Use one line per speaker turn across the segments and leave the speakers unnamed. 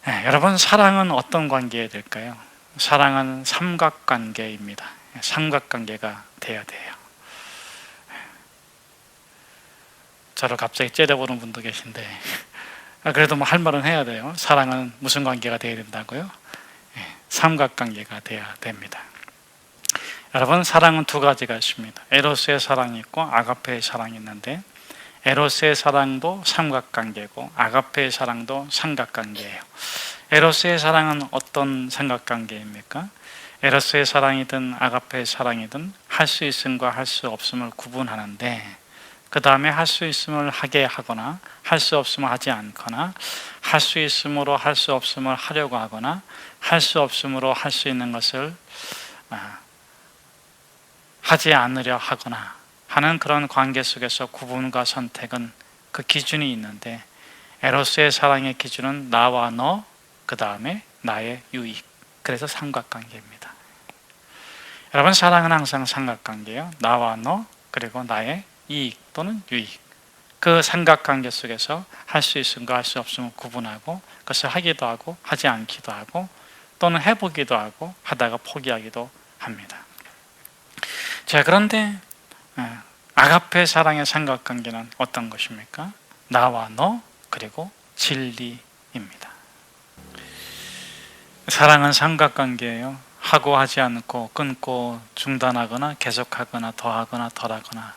여러분, 사랑은 어떤 관계에 될까요? 사랑은 삼각관계입니다. 삼각관계가 돼야 돼요. 저를 갑자기 째려보는 분도 계신데 그래도 뭐 할 말은 해야 돼요. 사랑은 무슨 관계가 돼야 된다고요? 삼각관계가 돼야 됩니다. 여러분, 사랑은 두 가지가 있습니다. 에로스의 사랑이 있고 아가페의 사랑이 있는데, 에로스의 사랑도 삼각관계고 아가페의 사랑도 삼각관계예요. 에로스의 사랑은 어떤 삼각관계입니까? 에로스의 사랑이든 아가페의 사랑이든 할 수 있음과 할 수 없음을 구분하는데, 그 다음에 할 수 있음을 하게 하거나 할 수 없음을 하지 않거나, 할 수 있음으로 할 수 없음을 하려고 하거나, 할 수 없음으로 할 수 있는 것을 하지 않으려 하거나 하는 그런 관계 속에서 구분과 선택은 그 기준이 있는데, 에로스의 사랑의 기준은 나와 너, 그 다음에 나의 유익. 그래서 삼각관계입니다. 여러분, 사랑은 항상 삼각관계예요. 나와 너, 그리고 나의 이익 또는 유익. 그 삼각관계 속에서 할 수 있음과 할 수 없음을 구분하고, 그것을 하기도 하고 하지 않기도 하고, 또는 해보기도 하고 하다가 포기하기도 합니다. 자, 그런데 아가페 사랑의 삼각관계는 어떤 것입니까? 나와 너, 그리고 진리입니다. 사랑은 삼각관계예요. 하고 하지 않고, 끊고, 중단하거나 계속하거나 더하거나 덜하거나.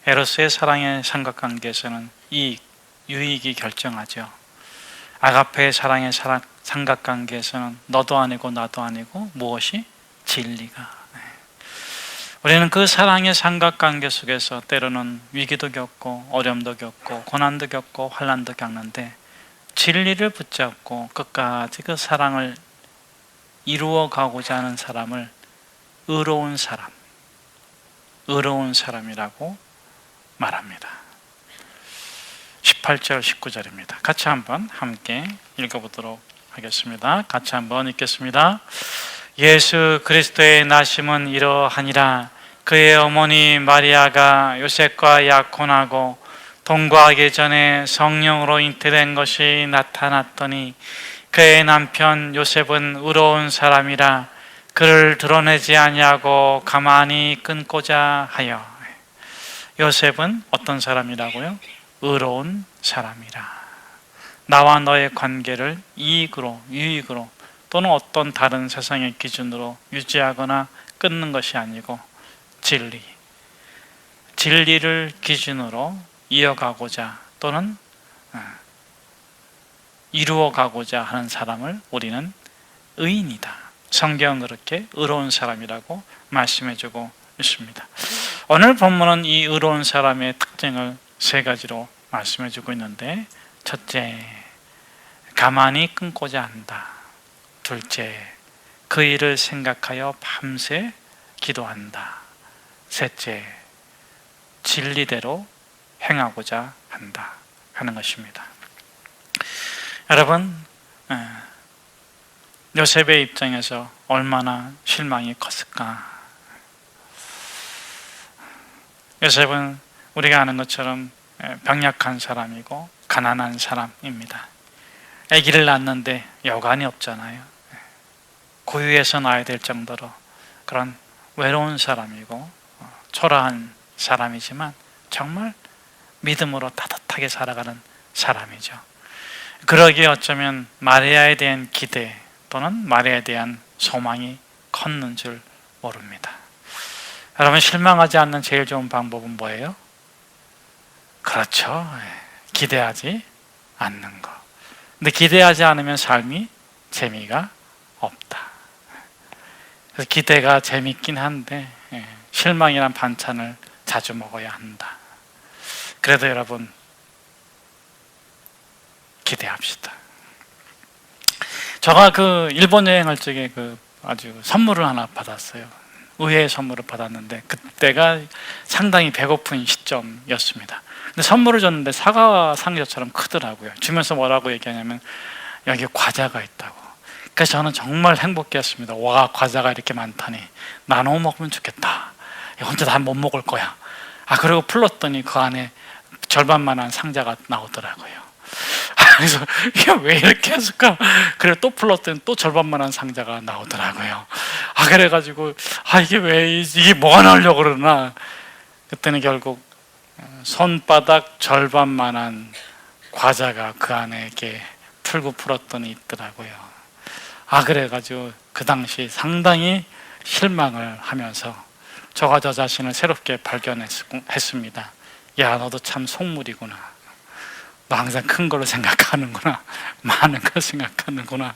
에로스의 사랑의 삼각관계에서는 이익, 유익이 결정하죠. 아가페의 사랑의 삼각관계에서는 너도 아니고 나도 아니고 무엇이? 진리가. 우리는 그 사랑의 삼각관계 속에서 때로는 위기도 겪고 어려움도 겪고 고난도 겪고 환난도 겪는데, 진리를 붙잡고 끝까지 그 사랑을 이루어 가고자 하는 사람을 의로운 사람이라고 말합니다. 18절 19절입니다. 같이 한번 함께 읽어보도록 하겠습니다. 같이 한번 읽겠습니다. 예수 그리스도의 나심은 이러하니라. 그의 어머니 마리아가 요셉과 약혼하고 동거하기 전에 성령으로 잉태된 것이 나타났더니, 그의 남편 요셉은 의로운 사람이라 그를 드러내지 아니하고 가만히 끊고자 하여. 요셉은 어떤 사람이라고요? 의로운 사람이라. 나와 너의 관계를 이익으로, 유익으로 또는 어떤 다른 세상의 기준으로 유지하거나 끊는 것이 아니고 진리를 기준으로 이어가고자 또는 이루어가고자 하는 사람을 우리는 의인이다. 성경은 그렇게 의로운 사람이라고 말씀해주고 있습니다. 오늘 본문은 이 의로운 사람의 특징을 세 가지로 말씀해주고 있는데, 첫째, 가만히 끊고자 한다. 둘째, 그 일을 생각하여 밤새 기도한다. 셋째, 진리대로 행하고자 한다 하는 것입니다. 여러분, 요셉의 입장에서 얼마나 실망이 컸을까? 요셉은 우리가 아는 것처럼 병약한 사람이고 가난한 사람입니다. 아기를 낳았는데 여간이 없잖아요. 고유해서 낳아야 될 정도로 그런 외로운 사람이고 초라한 사람이지만 정말 믿음으로 따뜻하게 살아가는 사람이죠. 그러기에 어쩌면 마리아에 대한 기대 또는 마리아에 대한 소망이 컸는 줄 모릅니다. 여러분, 실망하지 않는 제일 좋은 방법은 뭐예요? 그렇죠. 기대하지 않는 거. 근데 기대하지 않으면 삶이 재미가 없다. 그래서 기대가 재밌긴 한데 실망이란 반찬을 자주 먹어야 한다. 그래도 여러분, 기대합시다. 제가 일본 여행할 적에 아주 선물을 하나 받았어요. 의외의 선물을 받았는데, 그때가 상당히 배고픈 시점이었습니다. 근데 선물을 줬는데 사과 상자처럼 크더라고요. 주면서 뭐라고 얘기하냐면, 여기 과자가 있다고. 그래서 저는 정말 행복했습니다. 와, 과자가 이렇게 많다니 나눠 먹으면 좋겠다. 혼자 다 못 먹을 거야. 그리고 풀었더니 그 안에 절반만한 상자가 나오더라고요. 그래서 이게 왜 이렇게 했을까? 그래 또 풀었더니 또 절반만한 상자가 나오더라고요. 그래가지고 이게 왜 이게 뭐가 나오려고 그러나, 그때는 결국 손바닥 절반만한 과자가 그 안에 이렇게 풀고 풀었더니 있더라고요. 그래가지고 그 당시 상당히 실망을 하면서 저가 저 자신을 새롭게 발견했습니다. 야, 너도 참 속물이구나. 너 항상 큰 걸로 생각하는구나. 많은 걸 생각하는구나.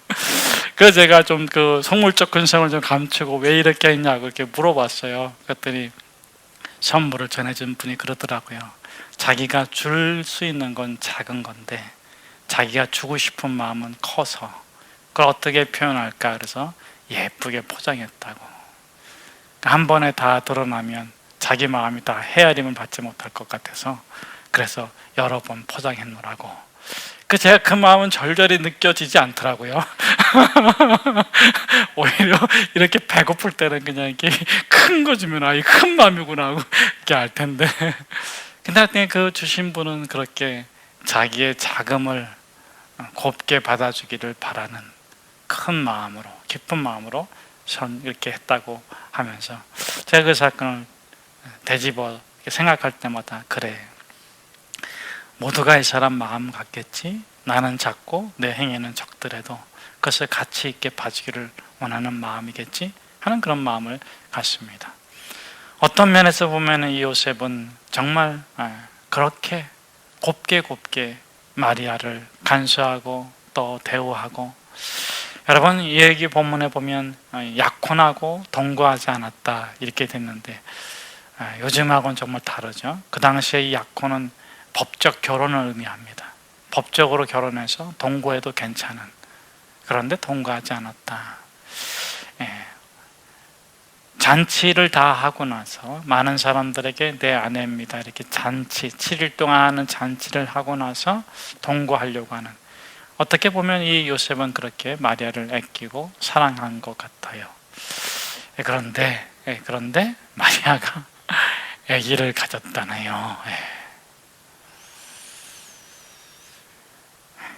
그래서 제가 좀 그 속물적 근성을 좀 감추고 왜 이렇게 했냐고 이렇게 물어봤어요. 그랬더니 선물을 전해준 분이 그러더라고요. 자기가 줄 수 있는 건 작은 건데 자기가 주고 싶은 마음은 커서 그걸 어떻게 표현할까, 그래서 예쁘게 포장했다고. 한 번에 다 드러나면 자기 마음이 다 헤아림을 받지 못할 것 같아서 그래서 여러 번 포장했노라고. 제가 그 마음은 절절히 느껴지지 않더라고요. 오히려 이렇게 배고플 때는 그냥 이렇게 큰 거 주면 이 큰 마음이구나 하고 이렇게 알 텐데, 근데 그 주신 분은 그렇게 자기의 자금을 곱게 받아주기를 바라는 큰 마음으로, 기쁜 마음으로 이렇게 했다고 하면서, 제가 그 사건을 되짚어 생각할 때마다 그래, 모두가 이 사람 마음 같겠지. 나는 작고 내 행위는 적더라도 그것을 가치 있게 봐주기를 원하는 마음이겠지 하는 그런 마음을 갖습니다. 어떤 면에서 보면 이 요셉은 정말 그렇게 곱게 마리아를 간수하고 또 대우하고, 여러분 이 얘기 본문에 보면 약혼하고 동거하지 않았다 이렇게 됐는데, 요즘하고는 정말 다르죠. 그 당시에 이 약혼은 법적 결혼을 의미합니다. 법적으로 결혼해서 동거해도 괜찮은, 그런데 동거하지 않았다. 잔치를 다 하고 나서 많은 사람들에게 내 아내입니다 이렇게 잔치, 7일 동안 하는 잔치를 하고 나서 동거하려고 하는, 어떻게 보면 이 요셉은 그렇게 마리아를 아끼고 사랑한 것 같아요. 그런데 마리아가 아기를 가졌다네요.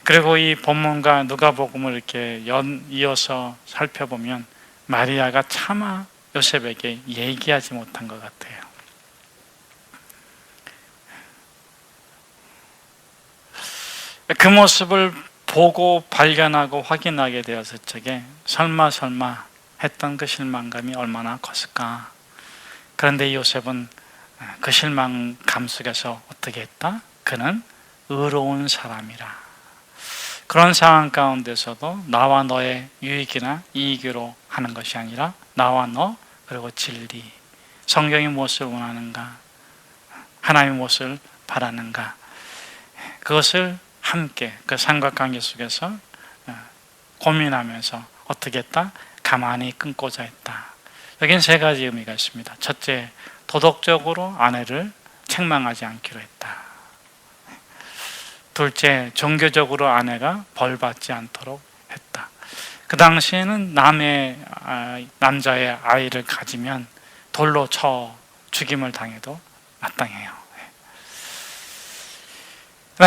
그리고 이 본문과 누가복음을 이렇게 이어서 살펴보면 마리아가 차마 요셉에게 얘기하지 못한 것 같아요. 그 모습을 보고 발견하고 확인하게 되었을 적에 설마 했던 그 실망감이 얼마나 컸을까. 그런데 요셉은 그 실망감 속에서 어떻게 했다? 그는 의로운 사람이라. 그런 상황 가운데서도 나와 너의 유익이나 이익으로 하는 것이 아니라 나와 너 그리고 진리, 성경이 무엇을 원하는가, 하나님의 무엇을 바라는가, 그것을 함께 그 삼각관계 속에서 고민하면서 어떻게 했다? 가만히 끊고자 했다. 여긴 세 가지 의미가 있습니다. 첫째, 도덕적으로 아내를 책망하지 않기로 했다. 둘째, 종교적으로 아내가 벌받지 않도록 했다. 그 당시에는 남자의 아이를 가지면 돌로 쳐 죽임을 당해도 마땅해요.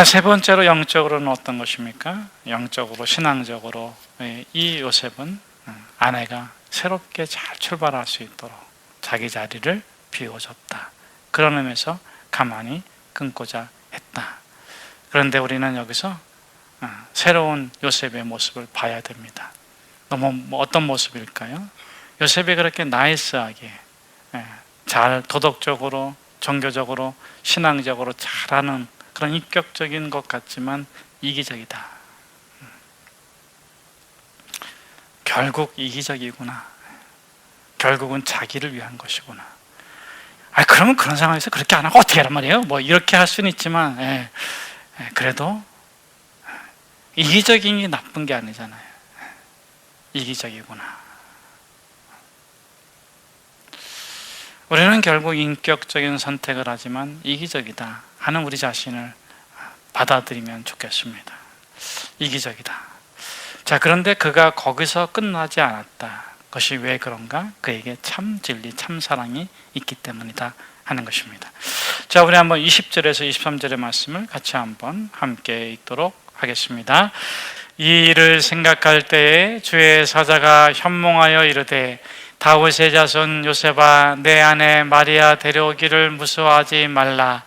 세 번째로 영적으로는 어떤 것입니까? 영적으로, 신앙적으로 이 요셉은 아내가 새롭게 잘 출발할 수 있도록 자기 자리를 비워줬다. 그런 의미에서 가만히 끊고자 했다. 그런데 우리는 여기서 새로운 요셉의 모습을 봐야 됩니다. 어떤 모습일까요? 요셉이 그렇게 나이스하게 잘 도덕적으로, 종교적으로, 신앙적으로 잘하는 그런 인격적인 것 같지만 이기적이다. 결국 이기적이구나. 결국은 자기를 위한 것이구나. 그러면 그런 상황에서 그렇게 안 하고 어떻게 하란 말이에요? 이렇게 할 수는 있지만, 그래도 이기적인 게 나쁜 게 아니잖아요. 이기적이구나. 우리는 결국 인격적인 선택을 하지만 이기적이다 하는 우리 자신을 받아들이면 좋겠습니다. 이기적이다. 자, 그런데 그가 거기서 끝나지 않았다. 그것이 왜 그런가? 그에게 참 진리, 참 사랑이 있기 때문이다 하는 것입니다. 자, 우리 한번 20절에서 23절의 말씀을 같이 한번 함께 읽도록 하겠습니다. 이 일을 생각할 때에 주의 사자가 현몽하여 이르되 다윗의 자손 요셉아 내 아내 마리아 데려오기를 무서워하지 말라.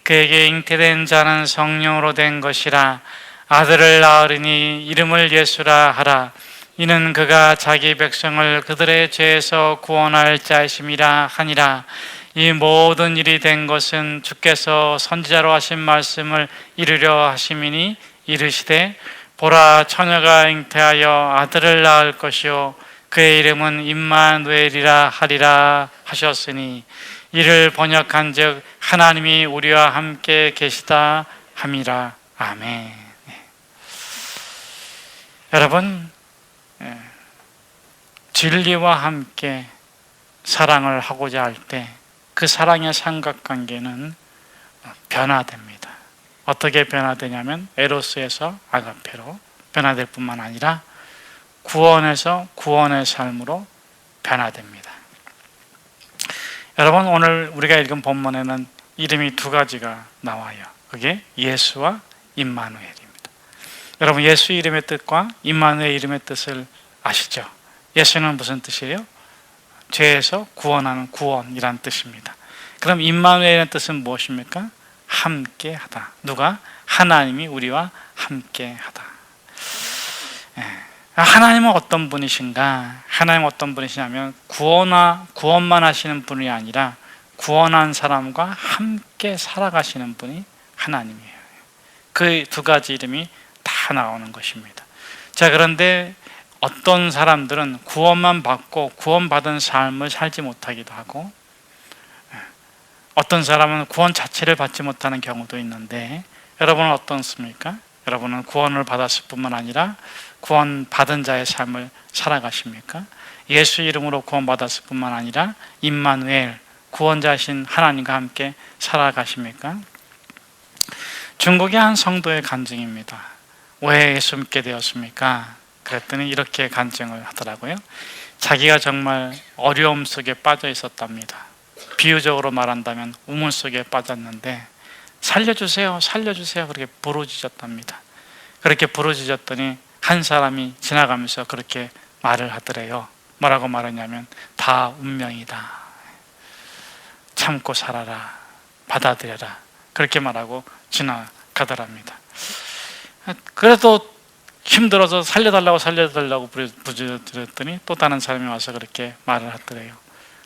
그에게 잉태된 자는 성령으로 된 것이라. 아들을 낳으리니 이름을 예수라 하라. 이는 그가 자기 백성을 그들의 죄에서 구원할 자이심이라 하니라. 이 모든 일이 된 것은 주께서 선지자로 하신 말씀을 이루려 하심이니 이르시되 보라 처녀가 잉태하여 아들을 낳을 것이요 그의 이름은 임마누엘이라 하리라 하셨으니 이를 번역한즉 하나님이 우리와 함께 계시다 함이라. 아멘. 여러분, 진리와 함께 사랑을 하고자 할 때 그 사랑의 삼각관계는 변화됩니다. 어떻게 변화되냐면 에로스에서 아가페로 변화될 뿐만 아니라 구원에서 구원의 삶으로 변화됩니다. 여러분, 오늘 우리가 읽은 본문에는 이름이 두 가지가 나와요. 그게 예수와 임마누엘입니다. 여러분, 예수 이름의 뜻과 임마누엘 이름의 뜻을 아시죠? 예수는 무슨 뜻이에요? 죄에서 구원하는 구원이란 뜻입니다. 그럼 임마누엘의 뜻은 무엇입니까? 함께 하다. 누가? 하나님이 우리와 함께 하다. 하나님은 어떤 분이신가? 하나님은 어떤 분이시냐면 구원만 하시는 분이 아니라 구원한 사람과 함께 살아가시는 분이 하나님이에요. 그 두 가지 이름이 다 나오는 것입니다. 자, 그런데 어떤 사람들은 구원만 받고 구원받은 삶을 살지 못하기도 하고, 어떤 사람은 구원 자체를 받지 못하는 경우도 있는데, 여러분은 어떻습니까? 여러분은 구원을 받았을 뿐만 아니라 구원받은 자의 삶을 살아가십니까? 예수 이름으로 구원받았을 뿐만 아니라 임마누엘, 구원자신 하나님과 함께 살아가십니까? 중국의 한 성도의 간증입니다. 왜 예수 믿게 되었습니까? 그랬더니 이렇게 간증을 하더라고요. 자기가 정말 어려움 속에 빠져 있었답니다. 비유적으로 말한다면 우물 속에 빠졌는데 살려주세요, 살려주세요 그렇게 부르짖었답니다. 그렇게 부르짖었더니 한 사람이 지나가면서 그렇게 말을 하더래요. 뭐라고 말하냐면 다 운명이다. 참고 살아라. 받아들여라. 그렇게 말하고 지나가더랍니다. 그래도 힘들어서 살려달라고 부르짖었더니 또 다른 사람이 와서 그렇게 말을 하더래요.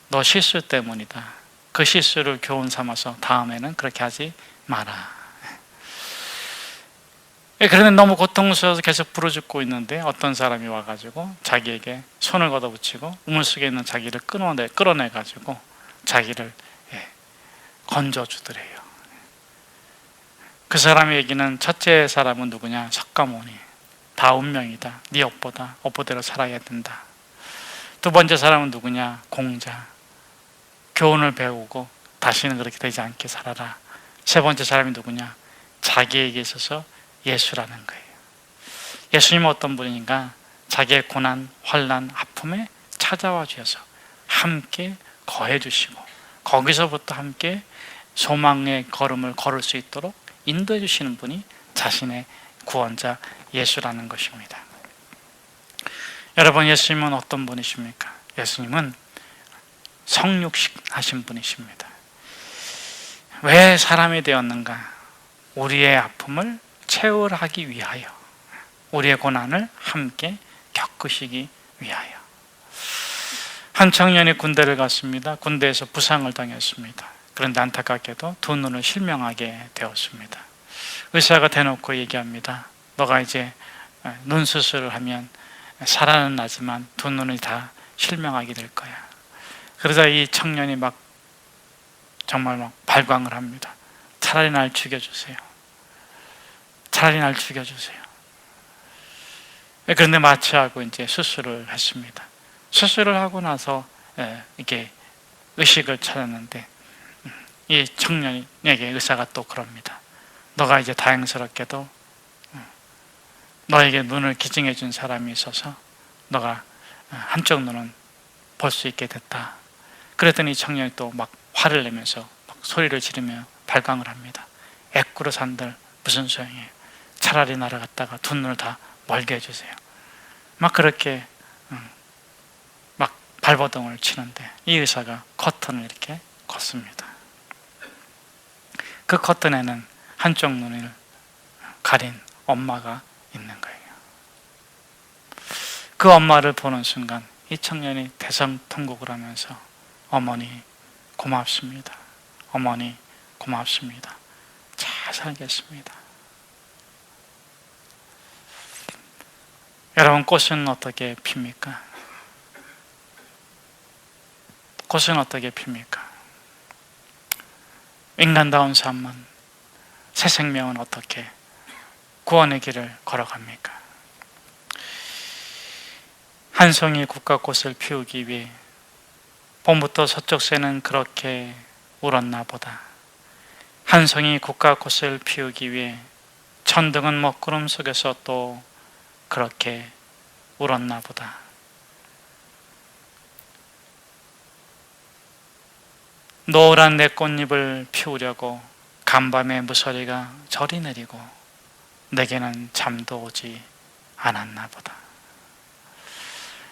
너 실수 때문이다. 그 실수를 교훈 삼아서 다음에는 그렇게 하지 마라. 그런데 너무 고통스러워서 계속 부르짖고 있는데 어떤 사람이 와가지고 자기에게 손을 걷어붙이고 우물 속에 있는 자기를 끌어내가지고 자기를 건져주더래요. 그 사람의 얘기는 첫째 사람은 누구냐? 석가모니. 다 운명이다. 네 업보대로 살아야 된다. 두 번째 사람은 누구냐? 공자. 교훈을 배우고 다시는 그렇게 되지 않게 살아라. 세 번째 사람이 누구냐? 자기에게 있어서 예수라는 거예요. 예수님은 어떤 분인가? 자기의 고난, 환난, 아픔에 찾아와 주셔서 함께 거해 주시고 거기서부터 함께 소망의 걸음을 걸을 수 있도록 인도해 주시는 분이 자신의 구원자 예수라는 것입니다. 여러분, 예수님은 어떤 분이십니까? 예수님은 성육신하신 분이십니다. 왜 사람이 되었는가? 우리의 아픔을 채울하기 위하여, 우리의 고난을 함께 겪으시기 위하여. 한 청년이 군대를 갔습니다. 군대에서 부상을 당했습니다. 그런데 안타깝게도 두 눈을 실명하게 되었습니다. 의사가 대놓고 얘기합니다. 너가 이제 눈 수술을 하면 살아는 나지만 두 눈이 다 실명하게 될 거야. 그러자 이 청년이 정말 발광을 합니다. 차라리 날 죽여주세요. 차라리 날 죽여주세요. 그런데 마취하고 이제 수술을 했습니다. 수술을 하고 나서 이렇게 의식을 찾았는데 이 청년에게 의사가 또 그럽니다. 너가 이제 다행스럽게도 너에게 눈을 기증해 준 사람이 있어서 너가 한쪽 눈은 볼 수 있게 됐다. 그랬더니 이 청년이 또 막 화를 내면서 막 소리를 지르며 발광을 합니다. 애꾸로 산들 무슨 소용이에요. 차라리 날아갔다가 두 눈을 다 멀게 해주세요. 막 그렇게 막 발버둥을 치는데 이 의사가 커튼을 이렇게 걷습니다. 그 커튼에는 한쪽 눈을 가린 엄마가 있는 거예요. 그 엄마를 보는 순간 이 청년이 대성통곡을 하면서 어머니 고맙습니다. 어머니 고맙습니다. 잘 살겠습니다. 여러분, 꽃은 어떻게 핍니까? 꽃은 어떻게 핍니까? 인간다운 삶은, 새 생명은 어떻게 구원의 길을 걸어갑니까? 한 송이 국화꽃을 피우기 위해 봄부터 서쪽 새는 그렇게 울었나 보다. 한 송이 국화꽃을 피우기 위해 천둥은 먹구름 속에서 또 그렇게 울었나 보다. 노란 내 꽃잎을 피우려고 간밤에 무서리가 저리 내리고 내게는 잠도 오지 않았나 보다.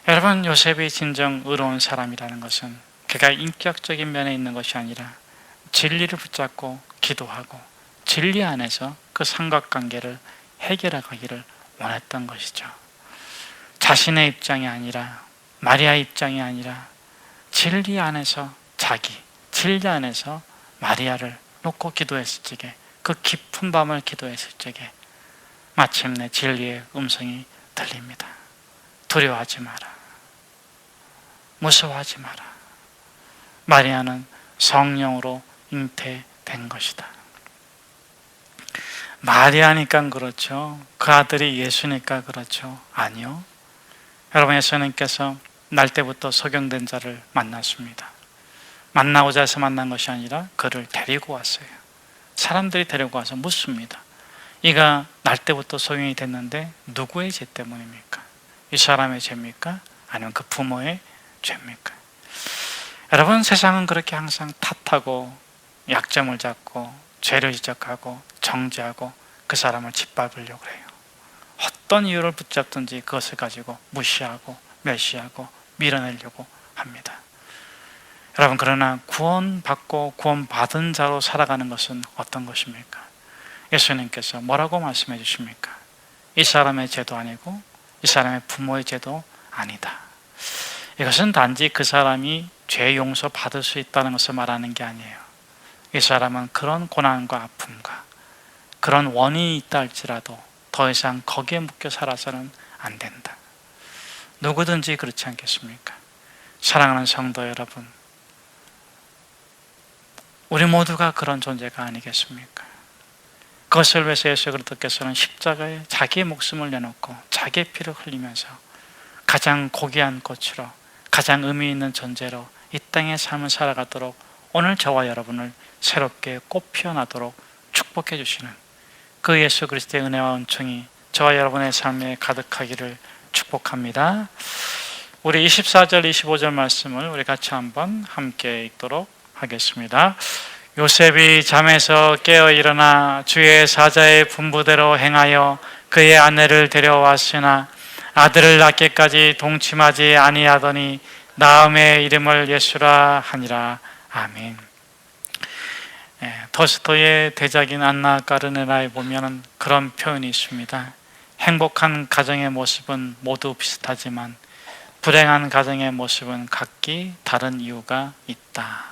여러분, 요셉이 진정 의로운 사람이라는 것은 그가 인격적인 면에 있는 것이 아니라 진리를 붙잡고 기도하고 진리 안에서 그 삼각관계를 해결하기를 원했던 것이죠. 자신의 입장이 아니라, 마리아의 입장이 아니라 진리 안에서 진리 안에서 마리아를 놓고 기도했을 적에, 그 깊은 밤을 기도했을 적에 마침내 진리의 음성이 들립니다. 두려워하지 마라. 무서워하지 마라. 마리아는 성령으로 잉태된 것이다. 마리아니까 그렇죠. 그 아들이 예수니까 그렇죠. 아니요. 여러분, 예수님께서 날 때부터 소경된 자를 만났습니다. 만나고자 해서 만난 것이 아니라 그를 데리고 왔어요. 사람들이 데리고 와서 묻습니다. 이가 날 때부터 소경이 됐는데 누구의 죄 때문입니까? 이 사람의 죄입니까? 아니면 그 부모의 죄입니까? 여러분, 세상은 그렇게 항상 탓하고 약점을 잡고 죄를 지적하고 정죄하고 그 사람을 짓밟으려고 해요. 어떤 이유를 붙잡든지 그것을 가지고 무시하고 멸시하고 밀어내려고 합니다. 여러분, 그러나 구원받고 구원받은 자로 살아가는 것은 어떤 것입니까? 예수님께서 뭐라고 말씀해 주십니까? 이 사람의 죄도 아니고 이 사람의 부모의 죄도 아니다. 이것은 단지 그 사람이 죄 용서 받을 수 있다는 것을 말하는 게 아니에요. 이 사람은 그런 고난과 아픔과 그런 원인이 있다 할지라도 더 이상 거기에 묶여 살아서는 안 된다. 누구든지 그렇지 않겠습니까? 사랑하는 성도 여러분, 우리 모두가 그런 존재가 아니겠습니까? 그것을 위해서 예수 그리스도께서는 십자가에 자기의 목숨을 내놓고 자기의 피를 흘리면서 가장 고귀한 꽃으로, 가장 의미 있는 존재로 이 땅의 삶을 살아가도록 오늘 저와 여러분을 새롭게 꽃 피어나도록 축복해 주시는 그 예수 그리스도의 은혜와 은총이 저와 여러분의 삶에 가득하기를 축복합니다. 우리 24절 25절 말씀을 우리 같이 한번 함께 읽도록 하겠습니다. 요셉이 잠에서 깨어 일어나 주의 사자의 분부대로 행하여 그의 아내를 데려왔으나 아들을 낳기까지 동침하지 아니하더니 나음의 이름을 예수라 하니라. 아멘. 토스토의 대작인 안나 까르네나에 보면 그런 표현이 있습니다. 행복한 가정의 모습은 모두 비슷하지만 불행한 가정의 모습은 각기 다른 이유가 있다.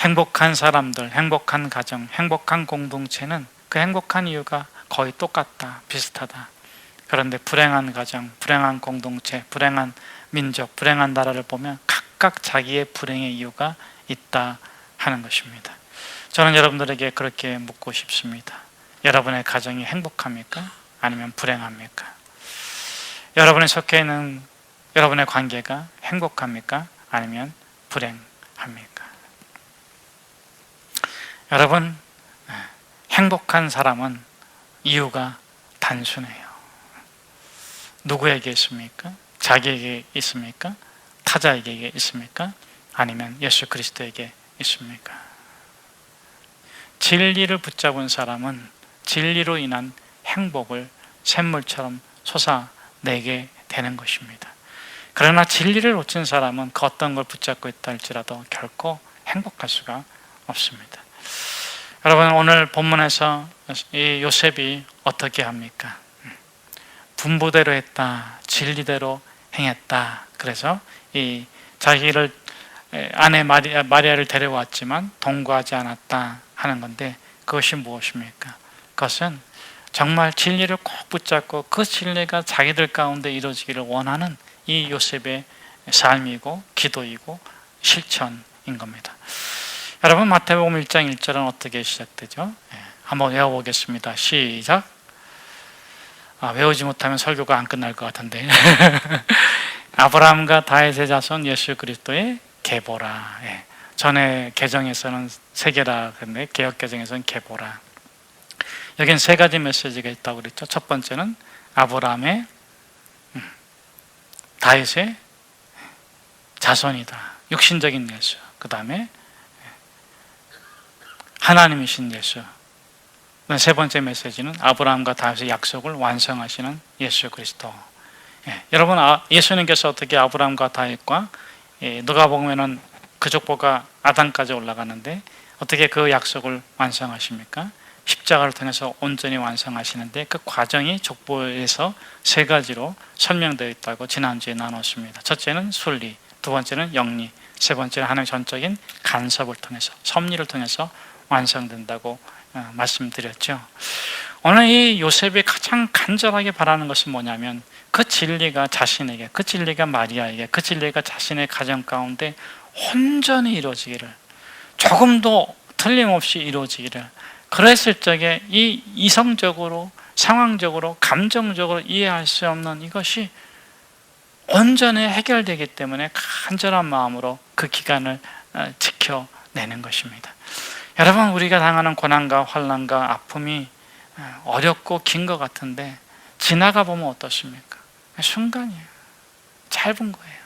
행복한 사람들, 행복한 가정, 행복한 공동체는 그 행복한 이유가 거의 똑같다, 비슷하다. 그런데 불행한 가정, 불행한 공동체, 불행한 민족, 불행한 나라를 보면 각각 자기의 불행의 이유가 있다 하는 것입니다. 저는 여러분들에게 그렇게 묻고 싶습니다. 여러분의 가정이 행복합니까? 아니면 불행합니까? 여러분이 속해 있는 여러분의 관계가 행복합니까? 아니면 불행합니까? 여러분, 행복한 사람은 이유가 단순해요. 누구에게 있습니까? 자기에게 있습니까? 타자에게 있습니까? 아니면 예수 그리스도에게 있습니까? 진리를 붙잡은 사람은 진리로 인한 행복을 샘물처럼 솟아내게 되는 것입니다. 그러나 진리를 놓친 사람은 그 어떤 걸 붙잡고 있다 할지라도 결코 행복할 수가 없습니다. 여러분, 오늘 본문에서 이 요셉이 어떻게 합니까? 분부대로 했다, 진리대로 행했다. 그래서 이 자기를 아내 마리아를 데려왔지만 동거하지 않았다 하는 건데, 그것이 무엇입니까? 그것은 정말 진리를 꼭 붙잡고 그 진리가 자기들 가운데 이루어지기를 원하는 이 요셉의 삶이고 기도이고 실천인 겁니다. 여러분, 마태복음 1장 1절은 어떻게 시작되죠? 한번 외워보겠습니다. 시작. 외우지 못하면 설교가 안 끝날 것 같은데 아브라함과 다윗의 자손 예수 그리스도의 계보라. 전에 개정에서는 세계라 그런데 개역 개정에서는 계보라. 여기는 세 가지 메시지가 있다고 그랬죠. 첫 번째는 아브라함의 다윗의 자손이다, 육신적인 예수. 그 다음에 하나님이신 예수. 세 번째 메시지는 아브라함과 다윗의 약속을 완성하시는 예수 그리스도. 여러분, 예수님께서 어떻게 아브라함과 다윗과 누가복음에는 그 족보가 아담까지 올라가는데 어떻게 그 약속을 완성하십니까? 십자가를 통해서 온전히 완성하시는데 그 과정이 족보에서 세 가지로 설명되어 있다고 지난주에 나눴습니다. 첫째는 순리, 두 번째는 영리, 세 번째는 하나님의 전적인 간섭을 통해서, 섭리를 통해서 완성된다고 말씀드렸죠. 오늘 이 요셉이 가장 간절하게 바라는 것은 뭐냐면 그 진리가 자신에게, 그 진리가 마리아에게, 그 진리가 자신의 가정 가운데 온전히 이루어지기를, 조금도 틀림없이 이루어지기를, 그랬을 적에 이 이성적으로, 상황적으로, 감정적으로 이해할 수 없는 이것이 온전히 해결되기 때문에 간절한 마음으로 그 기간을 지켜내는 것입니다. 여러분, 우리가 당하는 고난과 환난과 아픔이 어렵고 긴 것 같은데 지나가 보면 어떻습니까? 순간이에요. 짧은 거예요.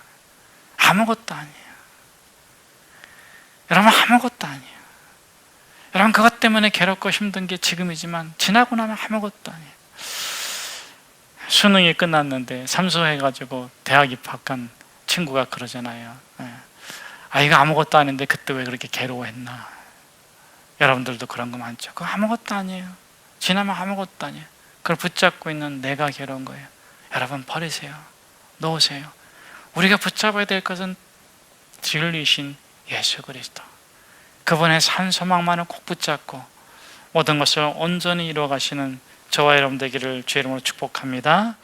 아무것도 아니에요. 여러분, 아무것도 아니에요. 여러분, 그것 때문에 괴롭고 힘든 게 지금이지만 지나고 나면 아무것도 아니에요. 수능이 끝났는데 삼수해가지고 대학 입학한 친구가 그러잖아요. 이거 아무것도 아닌데 그때 왜 그렇게 괴로워했나. 여러분들도 그런 거 많죠. 그거 아무것도 아니에요. 지나면 아무것도 아니에요. 그걸 붙잡고 있는 내가 괴로운 거예요. 여러분, 버리세요. 놓으세요. 우리가 붙잡아야 될 것은 진리이신 예수 그리스도, 그분의 산 소망만을 꼭 붙잡고 모든 것을 온전히 이루어 가시는 저와 여러분 되기를 주의 이름으로 축복합니다.